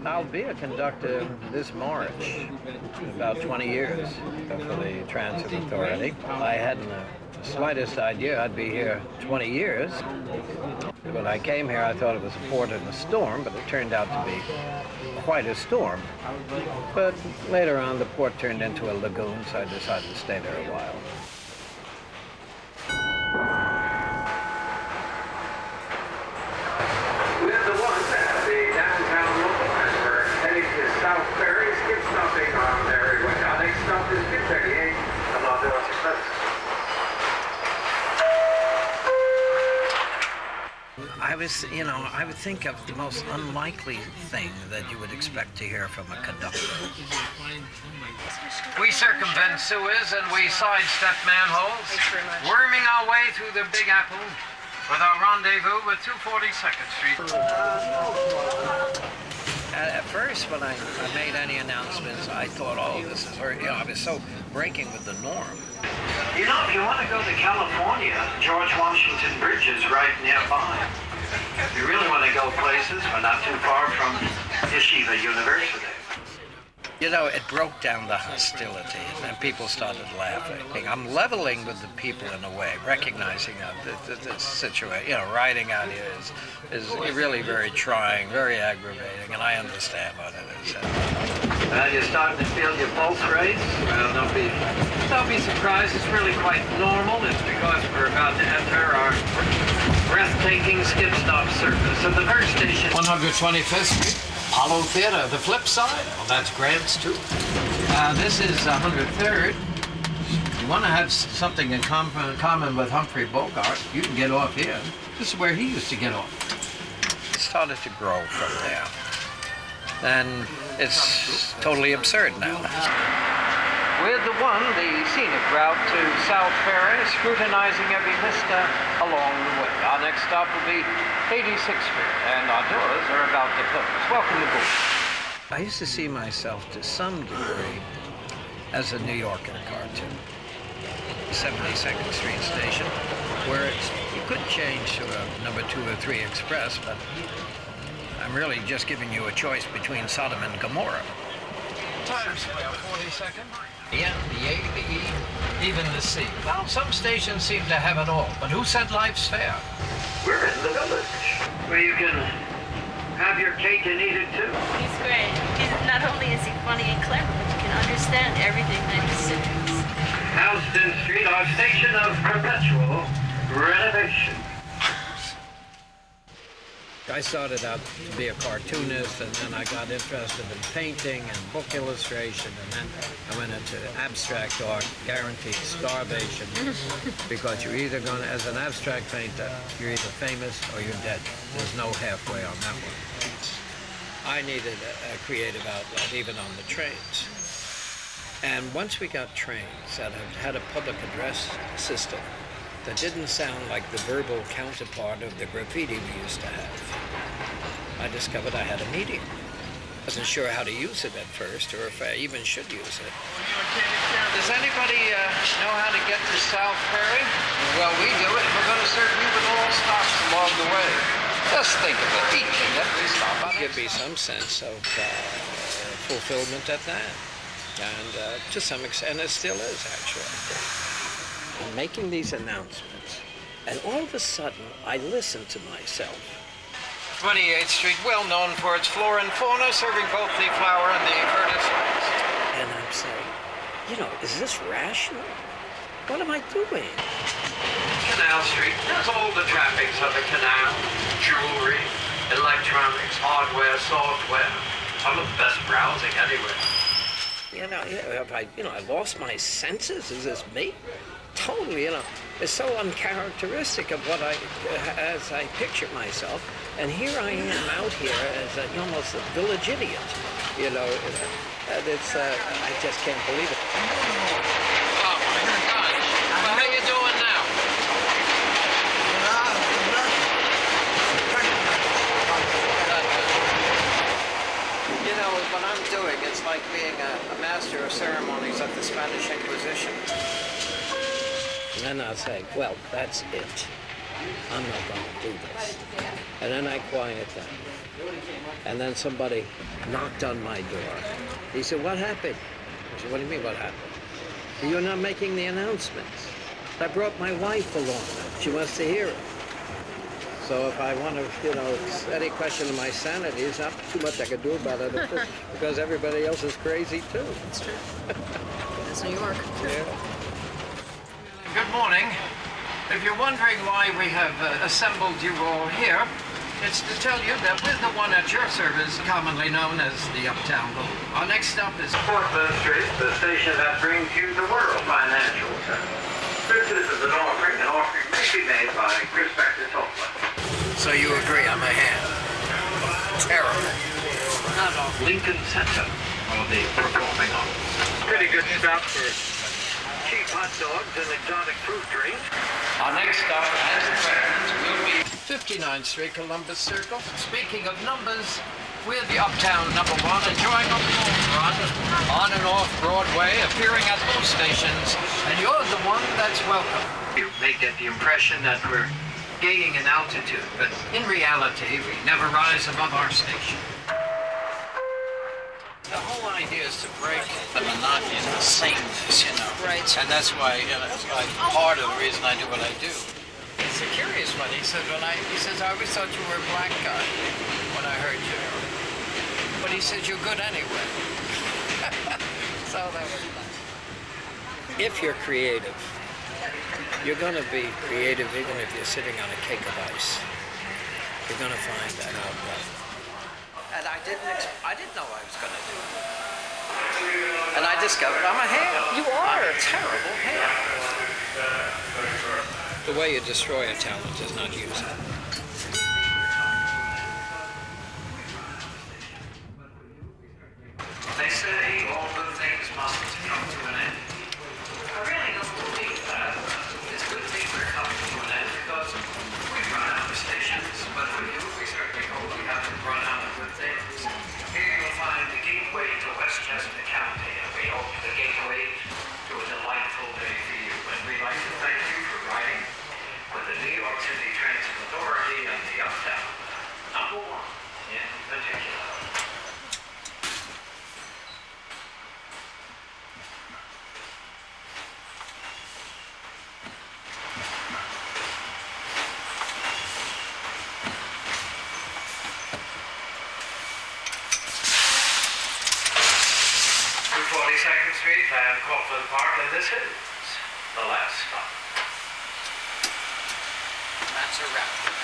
I'll be a conductor this March, in about 20 years for the Transit Authority. I hadn't the slightest idea I'd be here 20 years. When I came here, I thought it was a port in a storm, but it turned out to be quite a storm. But later on, the port turned into a lagoon, so I decided to stay there a while. We're the ones at the downtown local line. We're heading to South Ferry. Skip stopping on there. Our next stop is 238. I'm not doing success. I would think of the most unlikely thing that you would expect to hear from a conductor. We circumvent sewers and we sidestep manholes, worming our way through the Big Apple with our rendezvous with 242nd Street. At first, when I made any announcements, I thought, oh, this is very, I was so breaking with the norm. You know, if you want to go to California, George Washington Bridge is right nearby. If you really want to go places, we're not too far from Yeshiva University. You know, it broke down the hostility, and people started laughing. I'm leveling with the people in a way, recognizing that the situation, riding out here is really very trying, very aggravating, and I understand what it is. You're starting to feel your pulse race? Well, don't be surprised. It's really quite normal. It's because we're about to enter our breathtaking skip-stop service at the first station. 125th Street, Apollo Theater. The flip side, well, that's Grant's too. This is 103rd. You want to have something in common with Humphrey Bogart, you can get off here. This is where he used to get off. It started to grow from there. And it's totally absurd now. We're the scenic route to South Ferry, scrutinizing every vista along the way. Our next stop will be 86th Street, and our doors are about to close. Welcome aboard. I used to see myself to some degree as a New Yorker cartoon. 72nd Street station, where you could change to a number 2 or 3 express, but I'm really just giving you a choice between Sodom and Gomorrah. Times Square, 42nd. The N, the A, the E, even the C. Well, some stations seem to have it all, but who said life's fair? We're in the village, where you can have your cake and eat it too. He's great. Not only is he funny and clever, but you can understand everything that he says. Houston Street, our station of perpetual renovation. I started out to be a cartoonist, and then I got interested in painting and book illustration, and then I went into abstract art, guaranteed starvation, because you're either going to, as an abstract painter, you're either famous or you're dead. There's no halfway on that one. I needed a creative outlet, even on the trains. And once we got trains that had a public address system that didn't sound like the verbal counterpart of the graffiti we used to have, I discovered I had a medium. I wasn't sure how to use it at first, or if I even should use it. Does anybody know how to get to South Ferry? Well, we do it. We're going to serve you with all stops along the way. Just think of it, each and every stop. Give me some sense of fulfillment at that. And to some extent, it still is, actually. I'm making these announcements, and all of a sudden, I listen to myself. 28th Street, well known for its flora and fauna, serving both the flower and the furnace. And I'm saying, is this rational? What am I doing? Canal Street, there's all the trappings of the canal. Jewelry, electronics, hardware, software. Some of the best browsing anywhere. Have I lost my senses? Is this me? Totally, it's so uncharacteristic of what as I picture myself. And here I am out here as almost a village idiot, and it's, I just can't believe it. Oh my gosh, well, how you doing now? What I'm doing, it's like being a master of ceremonies at the Spanish Inquisition. And then I'll say, well, that's it. I'm not going to do this. And then I quiet down. And then somebody knocked on my door. He said, what happened? I said, what do you mean what happened? You're not making the announcements. I brought my wife along. She wants to hear it. So if I want to, it's any question of my sanity, there's not too much I can do about it because everybody else is crazy too. That's true. That's New York. Yeah. Good morning. If you're wondering why we have assembled you all here, it's to tell you that we're the one at your service, commonly known as the Uptown Bull. Our next stop is 4th Street, the station that brings you the World Financial Center. This is an offering. An offering may be made by prospective hopeless. So you agree I'm a hand? Terrible. not off Lincoln Center, or the performing arts. Pretty good stop for cheap hot dogs and exotic fruit drinks. Our next stop, as threatened, will be 59th Street, Columbus Circle. Speaking of numbers, we're the Uptown #1, enjoying a full run on and off Broadway, appearing at most stations, and you're the one that's welcome. You may get the impression that we're gaining in altitude, but in reality, we never rise above our station. The whole idea is to break the monotony and the sameness, Right. And that's why, it's like part of the reason I do what I do. It's a curious one. He said, he says, I always thought you were a black guy when I heard you. But he says, you're good anyway. So that was nice. If you're creative, you're going to be creative even if you're sitting on a cake of ice. You're going to find that outlet. And I didn't know I was going to do it. And I discovered I'm a ham. You are. I'm a terrible ham. The way you destroy a talent is not use it. They say all good things must come to an end. I really don't believe that. It's a good thing we're coming to an end because we've run out of stations, but for you, we certainly hope we haven't run out of good things. Here you'll find the gateway to Westchester County, and we hope the gateway to a delightful day for you. And we'd like to thank you for riding with the New York City Transit Authority and the Uptown #1 in particular. Street and Copeland Park, and this is the last stop. That's a wrap.